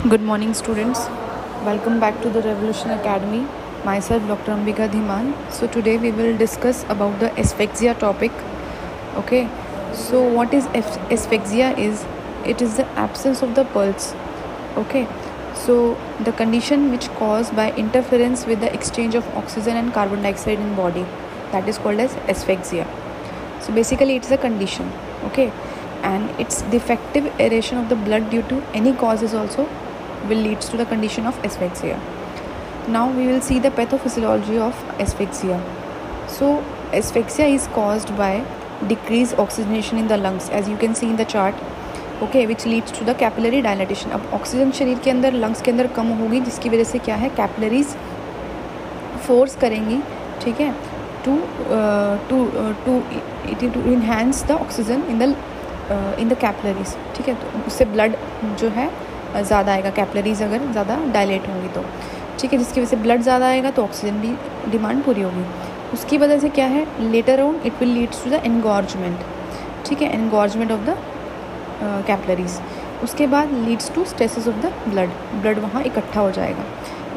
Good morning, students. Welcome back to the Revolution Academy. Myself, Dr. Ambika Dhiman. So today we will discuss about the asphyxia topic. Okay. So what is asphyxia? It is the absence of the pulse. Okay. So the condition which caused by interference with the exchange of oxygen and carbon dioxide in body, that is called as asphyxia. So basically it's a condition. Okay. And its defective aeration of the blood due to any causes also will leads to the condition of asphyxia. Now we will see the pathophysiology of asphyxia. So asphyxia is caused by decreased oxygenation in the lungs, as you can see in the chart. Okay, which leads to the capillary dilatation. अब oxygen शरीर के अंदर lungs के अंदर कम होगी, जिसकी वजह से क्या है, कैपिलरीज फोर्स करेंगी, ठीक है, to enhance the oxygen in the capillaries, ठीक है. तो उससे ब्लड जो है ज़्यादा आएगा, कैपिलरीज अगर ज़्यादा डायलेट होंगी तो, ठीक है, जिसकी वजह से ब्लड ज़्यादा आएगा तो ऑक्सीजन भी डिमांड पूरी होगी. उसकी वजह से क्या है, later on it will leads to the engorgement, ठीक है, एनगॉर्जमेंट ऑफ द कैपिलरीज. उसके बाद leads to stasis of the blood वहाँ इकट्ठा हो जाएगा.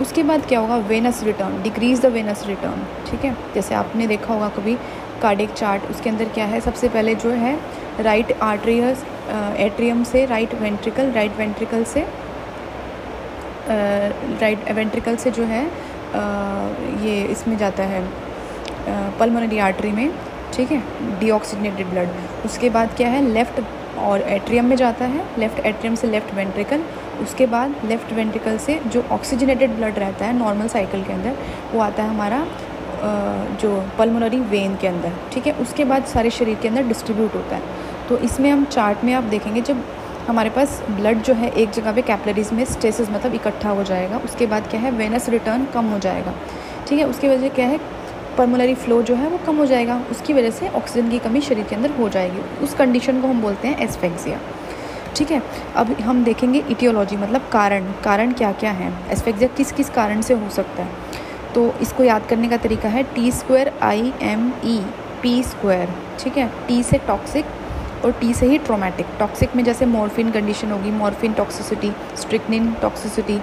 उसके बाद क्या होगा, venous return, decrease the venous return, ठीक है. जैसे आपने देखा होगा कभी कार्डियक चार्ट, उसके अंदर क्या है, सबसे पहले जो है राइट आर्टरियस एट्रियम से राइट वेंट्रिकल से जो है ये इसमें जाता है पल्मोनरी आर्टरी में, ठीक है, डीऑक्सीजनेटेड ब्लड. उसके बाद क्या है, लेफ़्ट और एट्रियम में जाता है, लेफ़्ट एट्रियम से लेफ़्ट वेंट्रिकल. उसके बाद लेफ़्ट वेंट्रिकल से जो ऑक्सीजनेटेड ब्लड रहता है नॉर्मल साइकिल के अंदर, वो आता है हमारा जो पल्मोनरी वेन के अंदर, ठीक है. उसके बाद सारे शरीर के अंदर डिस्ट्रीब्यूट होता है. तो इसमें हम चार्ट में आप देखेंगे, जब हमारे पास ब्लड जो है एक जगह पे कैपिलरीज में स्टेसिस मतलब इकट्ठा हो जाएगा, उसके बाद क्या है, वेनस रिटर्न कम हो जाएगा, ठीक है. उसकी वजह से क्या है, पल्मोनरी फ्लो जो है वो कम हो जाएगा, उसकी वजह से ऑक्सीजन की कमी शरीर के अंदर हो जाएगी. उस कंडीशन को हम बोलते हैं एस्फेक्सिया, ठीक है. अब हम देखेंगे इटियोलॉजी, मतलब कारण क्या क्या है, एस्फेक्सिया किस किस कारण से हो सकता है. तो इसको याद करने का तरीका है T2IME ठीक है. टी से टॉक्सिक और टी से ही ट्रोमेटिक. टॉक्सिक में जैसे मॉर्फिन कंडीशन होगी, मॉर्फिन टॉक्सिसिटी, स्ट्रिक्निन टॉक्सिसिटी,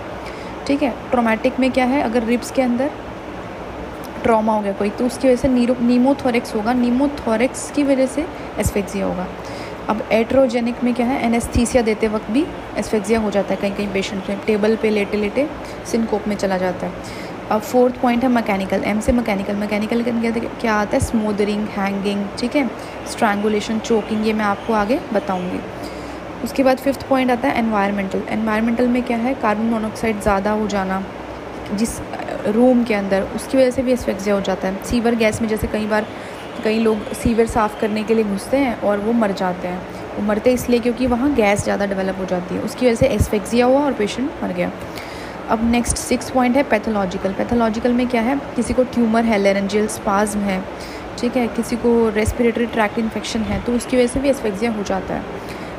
ठीक है. ट्रोमेटिक में क्या है, अगर रिब्स के अंदर ट्रॉमा हो गया कोई, तो उसकी वजह से नीमोथोरेक्स होगा, नीमोथोरेक्स की वजह से एस्फेक्सिया होगा. अब एट्रोजेनिक में क्या है, एनेस्थीसिया देते वक्त भी एस्फेक्सिया हो जाता है कहीं पेशेंट में, टेबल पे लेटे सिनकोप में चला जाता है. अब फोर्थ पॉइंट है मैकेनिकल, एम से मैकेनिकल क्या आता है, स्मोदरिंग, हैंगिंग, ठीक है, स्ट्रैंगुलेशन, चोकिंग, ये मैं आपको आगे बताऊंगी. उसके बाद फिफ्थ पॉइंट आता है एनवायरमेंटल में क्या है, कार्बन मोनोऑक्साइड ज़्यादा हो जाना जिस रूम के अंदर, उसकी वजह से भी एस्फेक्सिया हो जाता है. सीवर गैस में जैसे कई लोग सीवर साफ़ करने के लिए घुसते हैं और वो मर जाते हैं. वो मरते इसलिए क्योंकि वहाँ गैस ज़्यादा डेवलप हो जाती है, उसकी वजह से एस्फेक्सिया हुआ और पेशेंट मर गया. अब नेक्स्ट 6 पॉइंट है पैथोलॉजिकल में क्या है, किसी को ट्यूमर है, लेरेंजियल स्पाज्म है, ठीक है, किसी को रेस्पिरेटरी ट्रैक्ट इन्फेक्शन है, तो उसकी वजह से भी एस्फेक्सिया हो जाता है.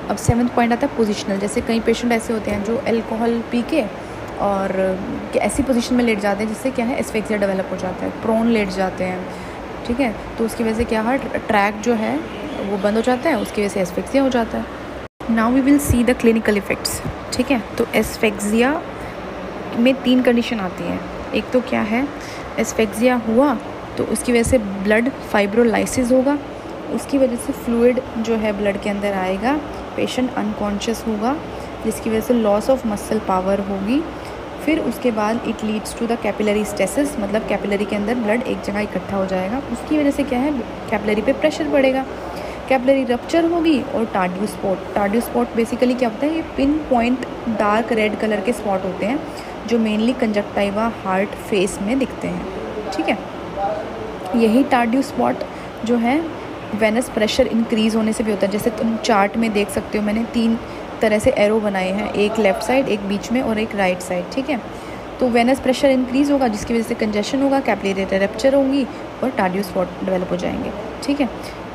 अब 7th पॉइंट आता है पोजिशनल, जैसे कई पेशेंट ऐसे होते हैं जो अल्कोहल पी के और ऐसी पोजीशन में लेट जाते हैं जिससे क्या है, एस्फेक्सिया डेवलप हो जाता है, प्रोन लेट जाते हैं, ठीक है. तो उसकी वजह से क्या है, ट्रैक जो है वो बंद हो जाता है, उसकी वजह से एस्फेक्सिया हो जाता है. Now we will see the clinical effects, ठीक है. तो एस्फेक्सिया में 3 कंडीशन आती है. एक तो क्या है, एस्फेक्सिया हुआ तो उसकी वजह से ब्लड फाइब्रोलाइसिस होगा, उसकी वजह से फ्लूइड जो है ब्लड के अंदर आएगा, पेशेंट अनकॉन्शियस होगा, जिसकी वजह से लॉस ऑफ मसल पावर होगी. फिर उसके बाद it leads to the capillary stasis, मतलब कैपिलरी के अंदर ब्लड एक जगह इकट्ठा हो जाएगा, उसकी वजह से क्या है, कैपिलरी पे प्रेशर बढ़ेगा, कैपिलरी रप्चर होगी. और टार्डियो स्पॉट बेसिकली क्या होता है, ये pin point dark red colour के स्पॉट होते हैं जो मेनली कंजक्टाइवा, हार्ट, फेस में दिखते हैं, ठीक है. यही टार्डियो स्पॉट जो है वेनस प्रेशर इंक्रीज़ होने से भी होता है. जैसे तुम चार्ट में देख सकते हो, मैंने 3 तरह से एरो बनाए हैं, एक लेफ़्ट साइड, एक बीच में और एक राइट साइड, ठीक है. तो वेनस प्रेशर इंक्रीज़ होगा जिसकी वजह से कंजेशन होगा, कैपिलरी रप्चर होंगी और टार्डियो स्पॉट डेवलप हो जाएंगे, ठीक है.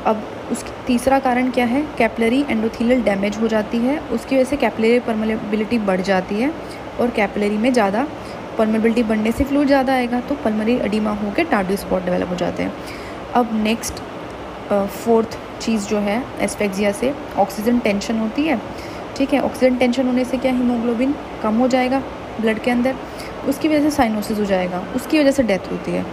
अब उसकी तीसरा कारण क्या है, कैपिलरी एंडोथेलियल डैमेज हो जाती है, उसकी वजह से कैपिलरी परमेबिलिटी बढ़ जाती है और कैपिलरी में ज़्यादा परमेबिलिटी बढ़ने से फ्लूइड ज़्यादा आएगा, तो पल्मोनरी एडिमा होकर टार्डियो स्पॉट डेवलप हो जाते हैं. अब नेक्स्ट 4th चीज़ जो है एस्फेक्सिया से, ऑक्सीजन टेंशन होती है, ठीक है। ऑक्सीजन टेंशन होने से क्या हीमोग्लोबिन कम हो जाएगा ब्लड के अंदर, उसकी वजह से साइनोसिस हो जाएगा, उसकी वजह से डेथ होती है।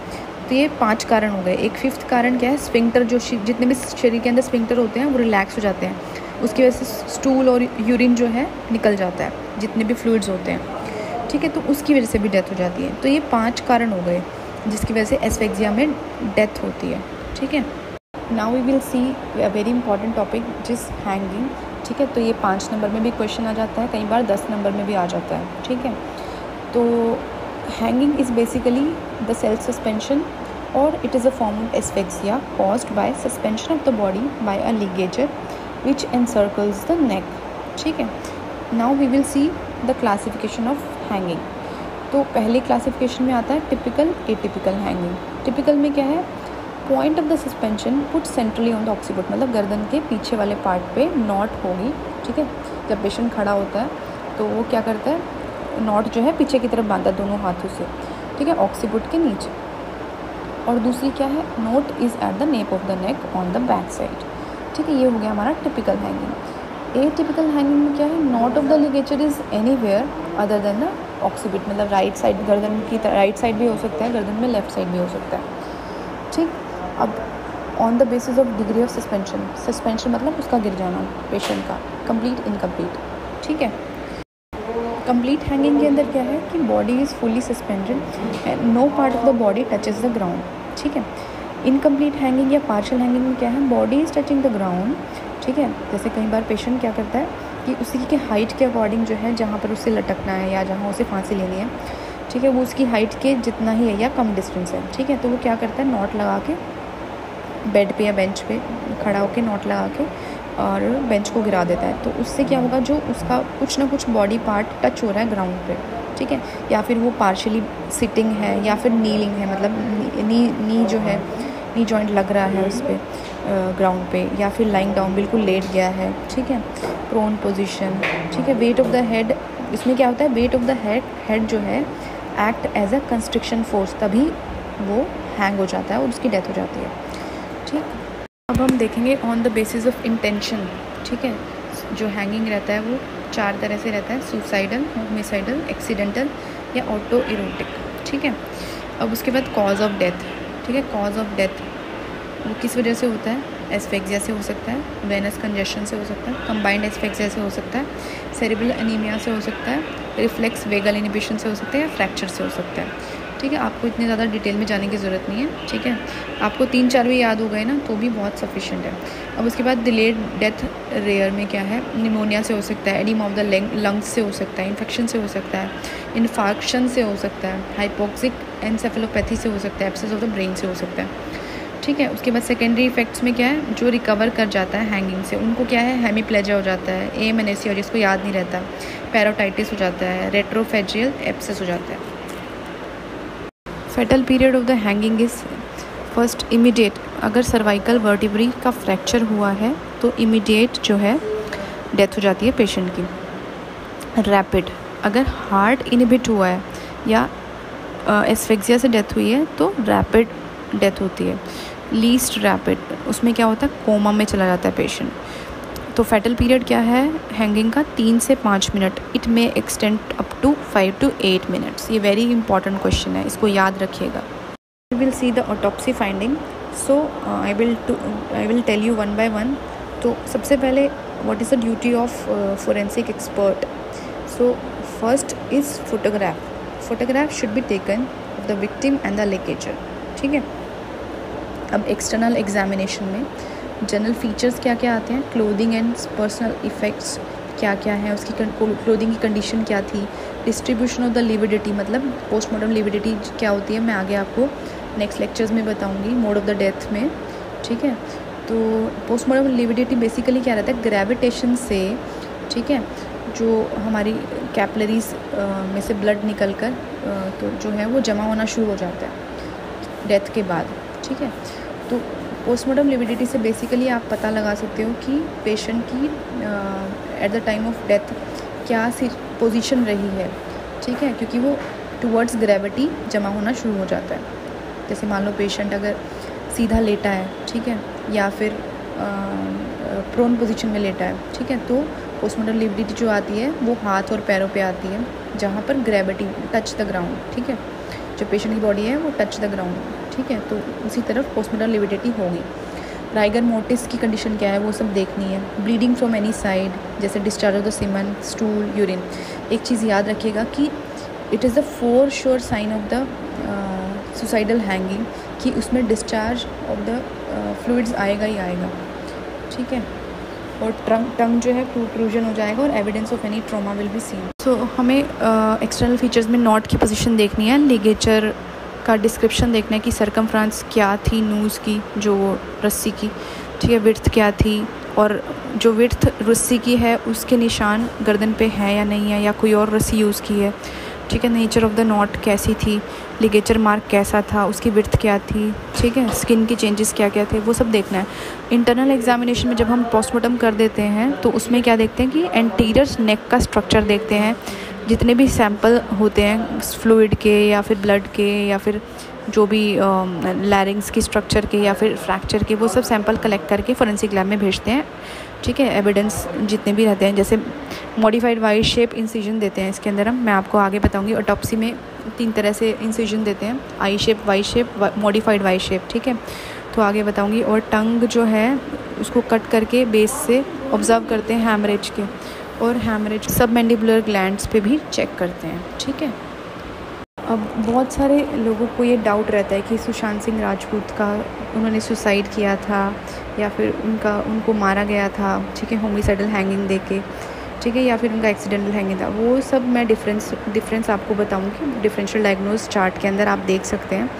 तो ये 5 कारण हो गए। एक फिफ्थ कारण क्या है, स्फिंक्टर, जो जितने भी शरीर के अंदर स्फिंक्टर होते हैं वो रिलैक्स हो जाते हैं, उसकी वजह से स्टूल और यूरिन जो है निकल जाता है, जितने भी फ्लूइड्स होते हैं, ठीक है, तो उसकी वजह से भी डेथ हो जाती है। तो ये 5 कारण हो गए जिसकी वजह से एस्फेक्सिया में डेथ होती है, ठीक है। Now we will see a very important topic जिस हैंगिंग, ठीक है। तो ये 5 नंबर में भी क्वेश्चन आ जाता है, कई बार 10 नंबर में भी आ जाता है, ठीक है। तो hanging is basically the self suspension और it is a form of asphyxia caused by suspension of the body by a ligature which encircles the neck, ठीक है। Now we will see the classification of hanging. तो पहले classification में आता है typical, atypical hanging. Typical में क्या है, point of the suspension put centrally on the occiput, मतलब गर्दन के पीछे वाले पार्ट पे नॉट होगी, ठीक है। जब पेशेंट खड़ा होता है तो वो क्या करता है, नॉट जो है पीछे की तरफ बांधा दोनों हाथों से, ठीक है, ऑक्सीपुट के नीचे। और दूसरी क्या है, note is at the nap of the neck on the back side, ठीक है। ये हो गया हमारा टिपिकल हैंगिंग। एटिपिकल हैंगिंग में क्या है, knot of the ligature is anywhere other than the occiput, मतलब राइट साइड गर्दन की राइट साइड भी हो सकता है, गर्दन में लेफ्ट साइड भी हो सकता है, ठीक। अब on the basis of degree of suspension, suspension मतलब उसका गिर जाना पेशेंट का, कंप्लीट, इनकम्प्लीट, ठीक है। कंप्लीट हैंगिंग के अंदर क्या है कि body is fully suspended and no part of the body touches the ground, ठीक है। इनकम्प्लीट हैंगिंग या पार्शियल हैंगिंग में क्या है, body is touching the ground, ठीक है। जैसे कई बार पेशेंट क्या करता है कि उसी के हाइट के अकॉर्डिंग जो है, जहाँ पर उसे लटकना है या जहाँ उसे फांसी लेनी है, ठीक है, वो उसकी हाइट के जितना ही है या कम डिस्टेंस है, ठीक है। तो वो क्या करता है, नॉट लगा के बेड पे या बेंच पे खड़ा होकर नॉट लगा के और बेंच को गिरा देता है। तो उससे क्या होगा, जो उसका कुछ ना कुछ बॉडी पार्ट टच हो रहा है ग्राउंड पे, ठीक है। या फिर वो पार्शियली सिटिंग है या फिर नीलिंग है, मतलब नी जो है, नी जॉइंट लग रहा है उस पर ग्राउंड पे, या फिर लाइंग डाउन बिल्कुल लेट गया है, ठीक है, प्रोन पोजीशन, ठीक है। वेट ऑफ द हेड, इसमें क्या होता है, वेट ऑफ द हेड जो है act as a constriction force, तभी वो हैंग हो जाता है और उसकी डेथ हो जाती है, ठीक। अब हम देखेंगे on the basis of intention, ठीक है। जो हैंगिंग रहता है वो 4 तरह से रहता है, सुसाइडल, होमिसाइडल, एक्सीडेंटल या ऑटो इरोटिक, ठीक है। अब उसके बाद कॉज ऑफ डेथ, ठीक है। कॉज ऑफ डेथ वो किस वजह से होता है, एस्फेक्सिया से हो सकता है, वेनस कंजेशन से हो सकता है, कंबाइंड एस्फेक्सिया से हो सकता है, सेरेब्रल एनीमिया से हो सकता है, रिफ्लेक्स वेगल इनहिबिशन से हो सकता है या फ्रैक्चर से हो सकता है, ठीक है। आपको इतने ज़्यादा डिटेल में जाने की ज़रूरत नहीं है, ठीक है। आपको 3-4 भी याद हो गए ना तो भी बहुत सफिशिएंट है। अब उसके बाद डिलेड डेथ रेयर में क्या है, निमोनिया से हो सकता है, एडिमा ऑफ द लंग्स से हो सकता है, इन्फेक्शन से हो सकता है, इन्फार्क्शन से हो सकता है, हाइपोक्सिक एनसेफेलोपैथी से हो सकता है, एब्सेस ऑफ द ब्रेन से हो सकता है, ठीक है। उसके बाद सेकेंडरी इफेक्ट्स में क्या है, जो रिकवर कर जाता है हैंगिंग से उनको क्या है, हेमीप्लेजिया हो जाता है, एएमएनएसी और जिसको याद नहीं रहता, पैराटाइटिस हो जाता है, रेट्रोफेजियल एब्सेस हो जाता है। Fatal period of the hanging is first immediate, अगर सर्वाइकल वर्टिब्री का फ्रैक्चर हुआ है तो इमीडिएट जो है डेथ हो जाती है पेशेंट की। रैपिड, अगर हार्ट इनहिबिट हुआ है या एस्फेक्सिया से डेथ हुई है तो रैपिड डेथ होती है। लीस्ट रैपिड, उसमें क्या होता है, कोमा में चला जाता है पेशेंट। तो फेटल पीरियड क्या है हैंगिंग का, 3 से 5 मिनट, इट में extend up to 5 to 8 minutes. ये वेरी इंपॉर्टेंट क्वेश्चन है, इसको याद रखिएगा। We will see the autopsy finding, so I will tell you one by one. तो सबसे पहले what is the duty of forensic expert. So first is photograph should be taken of the victim and the ligature, ठीक है। अब external examination में general features क्या क्या आते हैं, क्लोथिंग एंड पर्सनल इफ़ेक्ट्स क्या क्या है, उसकी क्लोथिंग की कंडीशन क्या थी, डिस्ट्रीब्यूशन ऑफ द लिविडिटी, मतलब पोस्टमार्टम लिविडिटी क्या होती है मैं आगे आपको नेक्स्ट लेक्चर्स में बताऊंगी, मोड ऑफ द डेथ में, ठीक है। तो पोस्टमार्टम लिविडिटी बेसिकली क्या रहता है, ग्रेविटेशन से, ठीक है, जो हमारी कैपिलरीज में से ब्लड निकल कर तो जो है वो जमा होना शुरू हो जाता है डेथ के बाद, ठीक है। तो पोस्टमार्टम लिविडिटी से बेसिकली आप पता लगा सकते हो कि पेशेंट की at the time of death क्या सी पोजीशन रही है, ठीक है, क्योंकि वो टुवर्ड्स ग्रेविटी जमा होना शुरू हो जाता है। जैसे मान लो पेशेंट अगर सीधा लेटा है, ठीक है, या फिर प्रोन पोजीशन में लेटा है, ठीक है, तो पोस्टमॉर्टम लिविडिटी जो आती है वो हाथ और पैरों पे आती है, जहाँ पर ग्रेविटी टच द ग्राउंड, ठीक है, जो पेशेंट की बॉडी है वो टच द ग्राउंड, ठीक है, तो उसी तरफ पोस्टमॉर्टम लिविडिटी होगी। राइगर मोर्टिस की कंडीशन क्या है वो सब देखनी है। ब्लीडिंग फ्रॉम एनी साइड, जैसे discharge of the semen, stool, urine. एक चीज़ याद रखिएगा कि it is the for sure sign of the suicidal hanging, कि उसमें डिस्चार्ज ऑफ द फ्लूइड्स आएगा ही आएगा, ठीक है। और टंग जो है प्रोट्रूजन हो जाएगा और evidence of any trauma will be seen. So हमें एक्सटर्नल फीचर्स में नॉट की पोजीशन देखनी है, लिगेचर का डिस्क्रिप्शन देखना है कि सरकमफ्रेंस क्या थी नूज़ की, जो रस्सी की, ठीक है, विड्थ क्या थी, और जो विड्थ रस्सी की है उसके निशान गर्दन पे है या नहीं है, या कोई और रस्सी यूज़ की है, ठीक है। नेचर ऑफ द नॉट कैसी थी, लिगेचर मार्क कैसा था, उसकी विड्थ क्या थी, ठीक है, स्किन के चेंजेस क्या क्या थे, वो सब देखना है। इंटरनल एग्जामिनेशन में जब हम पोस्टमार्टम कर देते हैं तो उसमें क्या देखते हैं कि एंटीरियर नेक का स्ट्रक्चर देखते हैं, जितने भी सैंपल होते हैं फ्लूइड के या फिर ब्लड के या फिर जो भी लैरिंग्स की स्ट्रक्चर के या फिर फ्रैक्चर के, वो सब सैंपल कलेक्ट करके फोरेंसिक लैब में भेजते हैं, ठीक है। एविडेंस जितने भी रहते हैं, जैसे मॉडिफाइड वाई शेप इंसिजन देते हैं इसके अंदर, मैं आपको आगे बताऊंगी। ऑटोप्सी में 3 तरह से इंसिजन देते हैं, I shape, Y shape, modified Y shape, ठीक है, तो आगे बताऊंगी। और टंग जो है उसको कट करके बेस से ऑब्जर्व करते हैं हैमरेज के, और हैमरेज सब मैंडिबुलर ग्लैंड्स पे भी चेक करते हैं, ठीक है। अब बहुत सारे लोगों को ये डाउट रहता है कि सुशांत सिंह राजपूत का उन्होंने सुसाइड किया था या फिर उनको मारा गया था, ठीक है, होमिसाइडल हैंगिंग देके, ठीक है, या फिर उनका एक्सीडेंटल हैंगिंग था। वो सब मैं डिफरेंस आपको बताऊंगी डिफरेंशियल डायग्नोस चार्ट के अंदर, आप देख सकते हैं,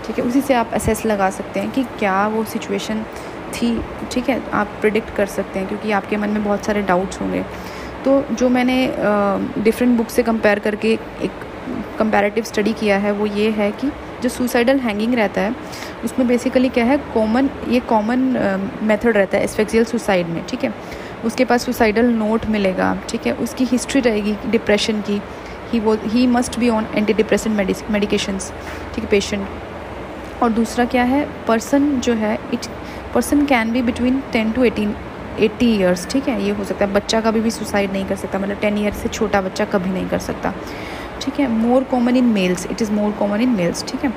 ठीक है। उसी से आप असेस लगा सकते हैं कि क्या वो सिचुएशन थी, ठीक है, आप प्रिडिक्ट कर सकते हैं, क्योंकि आपके मन में बहुत सारे डाउट्स होंगे। तो जो मैंने डिफरेंट बुक से कंपेयर करके एक कंपैरेटिव स्टडी किया है वो ये है कि जो सुसाइडल हैंगिंग रहता है उसमें बेसिकली क्या है, कॉमन मेथड रहता है एस्फिक्सियल सुसाइड में, ठीक है। उसके पास सुसाइडल नोट मिलेगा, ठीक है, उसकी हिस्ट्री रहेगी डिप्रेशन की, he must be on anti depressant medications, ठीक है, पेशेंट। और दूसरा क्या है, person can be between 10 to 80 years, ठीक है, ये हो सकता है। बच्चा कभी भी सुसाइड नहीं कर सकता, मतलब 10 ईयर से छोटा बच्चा कभी नहीं कर सकता, ठीक है। More common in males, it is more common in males, ठीक है।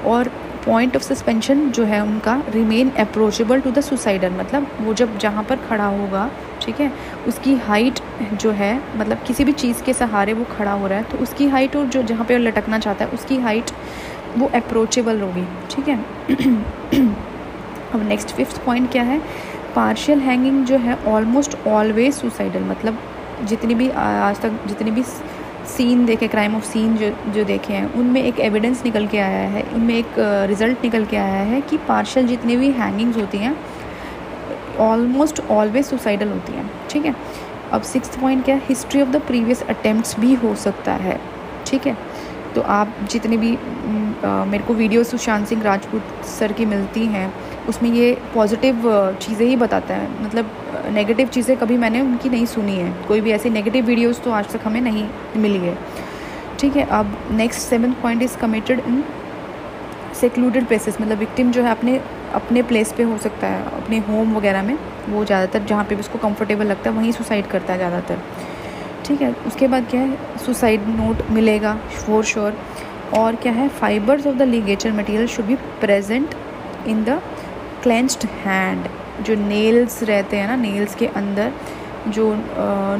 और पॉइंट ऑफ सस्पेंशन जो है उनका रिमेन अप्रोचेबल टू द सुसाइडर, मतलब वो जब जहाँ पर खड़ा होगा, ठीक है, उसकी हाइट जो है, मतलब किसी भी चीज़ के सहारे वो खड़ा हो रहा है तो उसकी हाइट और जो जहाँ पे वो लटकना चाहता है उसकी हाइट वो अप्रोचेबल होगी, ठीक है। अब नेक्स्ट 5th पॉइंट क्या है, पार्शियल हैंगिंग जो है ऑलमोस्ट ऑलवेज सुसाइडल, मतलब जितनी भी आज तक जितनी भी सीन देखे, क्राइम ऑफ सीन जो देखे हैं, उनमें एक एविडेंस निकल के आया है, उनमें एक रिज़ल्ट निकल के आया है कि पार्शियल जितनी भी हैंगिंग्स होती हैं ऑलमोस्ट ऑलवेज सुसाइडल होती हैं, ठीक है। अब 6th पॉइंट क्या है, history of the previous attempts भी हो सकता है, ठीक है। तो आप जितने भी मेरे को वीडियो सुशांत सिंह राजपूत सर की मिलती हैं उसमें ये पॉजिटिव चीज़ें ही बताता है, मतलब नेगेटिव चीज़ें कभी मैंने उनकी नहीं सुनी है, कोई भी ऐसी नेगेटिव वीडियोस तो आज तक हमें नहीं मिली है, ठीक है। अब next 7th point is committed in secluded places, मतलब विक्टिम जो है अपने प्लेस पे हो सकता है, अपने होम वगैरह में, वो ज़्यादातर जहाँ पे भी उसको कंफर्टेबल लगता है वहीं सुसाइड करता है ज़्यादातर, ठीक है। उसके बाद क्या है, सुसाइड नोट मिलेगा फॉर श्योर। और क्या है, fibres of the ligature material should be present in the clenched hand, जो नेल्स रहते हैं ना, नेल्स के अंदर जो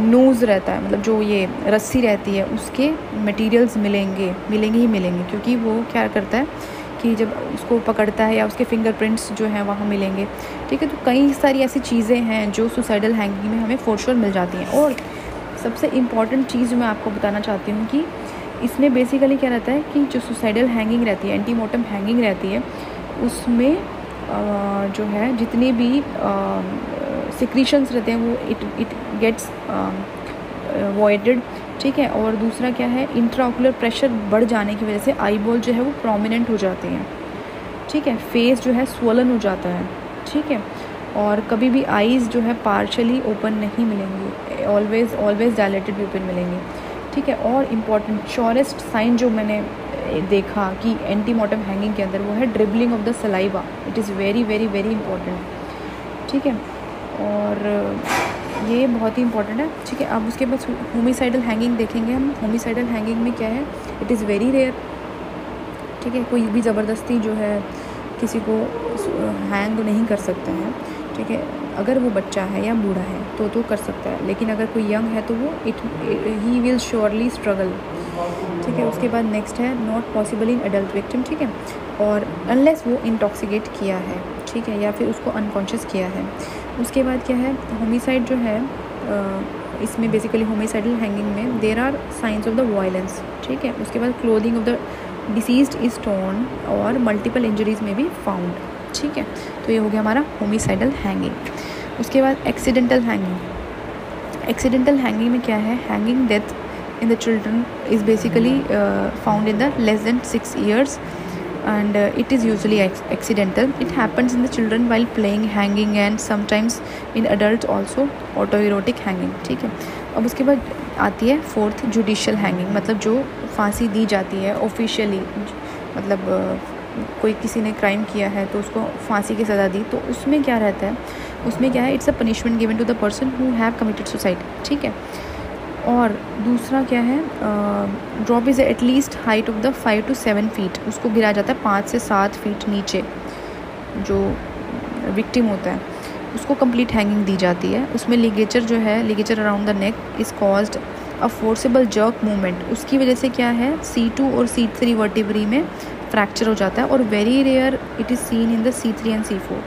नूज़ रहता है, मतलब जो ये रस्सी रहती है उसके मटेरियल्स मिलेंगे ही मिलेंगे, क्योंकि वो क्या करता है कि जब उसको पकड़ता है या उसके फिंगरप्रिंट्स जो हैं वहाँ मिलेंगे, ठीक है। तो कई सारी ऐसी चीज़ें हैं जो सुसाइडल हैंगिंग में हमें फॉर श्योर मिल जाती हैं। और सबसे इम्पॉर्टेंट चीज़ जो मैं आपको बताना चाहती हूँ कि इसमें बेसिकली क्या रहता है कि जो सुसाइडल हैंगिंग रहती है, एंटीमोर्टम हैंगिंग रहती है, उसमें जो है जितने भी सिक्रीशंस रहते हैं वो इट गेट्स वॉइडेड, ठीक है। और दूसरा क्या है, इंट्राओकुलर प्रेशर बढ़ जाने की वजह से आई बॉल जो है वो प्रोमिनेंट हो जाते हैं, ठीक है। फेस जो है स्वोलन हो जाता है, ठीक है। और कभी भी आईज़ जो है पार्शली ओपन नहीं मिलेंगी, ऑलवेज डायलेटेड प्यूपिल मिलेंगी, ठीक है। और इम्पॉर्टेंट शोरेस्ट साइन जो मैंने देखा कि एंटीमोर्टम हैंगिंग के अंदर वो है dribbling of the saliva, it is very very very important, ठीक है। और ये बहुत ही इंपॉर्टेंट है, ठीक है। अब उसके बाद होमिसाइडल हैंगिंग देखेंगे हम। होमिसाइडल हैंगिंग में क्या है, इट इज़ वेरी रेयर, ठीक है। कोई भी ज़बरदस्ती जो है किसी को हैंग नहीं कर सकता है, ठीक है। अगर वो बच्चा है या बूढ़ा है तो कर सकता है, लेकिन अगर कोई यंग है तो वो ही विल श्योरली स्ट्रगल, ठीक है। उसके बाद नेक्स्ट है not possible in adult victim, ठीक है, और अनलेस वो इंटॉक्सिकेट किया है, ठीक है, या फिर उसको अनकॉन्शियस किया है। उसके बाद क्या है, होमिसाइड जो है इसमें बेसिकली होमिसाइडल हैंगिंग में there are signs of the violence, ठीक है। उसके बाद clothing of the deceased is torn और मल्टीपल इंजरीज में भी फाउंड, ठीक है। तो ये हो गया हमारा होमिसाइडल हैंगिंग। उसके बाद एक्सीडेंटल हैंगिंग। एक्सीडेंटल हैंगिंग में क्या है, hanging death in the children is basically found in the less than 6 years and it is usually accidental. It happens in the children while playing hanging and sometimes in adults also autoerotic hanging, ठीक है। अब उसके बाद आती है fourth judicial hanging, मतलब जो फांसी दी जाती है ऑफिशियली, मतलब कोई किसी ने क्राइम किया है तो उसको फांसी की सज़ा दी, तो उसमें क्या रहता है, उसमें क्या है, it's a punishment given to the person who have committed suicide, ठीक है। और दूसरा क्या है, drop is at least height of the 5 to 7 feet, उसको गिराया जाता है 5 से 7 फीट नीचे, जो विक्टिम होता है उसको कंप्लीट हैंगिंग दी जाती है। उसमें लिगेचर जो है, ligature around the neck is caused a forcible jerk movement, उसकी वजह से क्या है C2 और C3 वर्टिब्री में फ्रैक्चर हो जाता है, और very rare it is seen in the C3 and C4,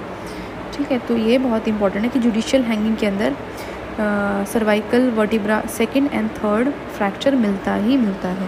ठीक है। तो ये बहुत इंपॉर्टेंट है कि जुडिशियल हैंगिंग के अंदर cervical vertebra second and third fracture मिलता ही मिलता है।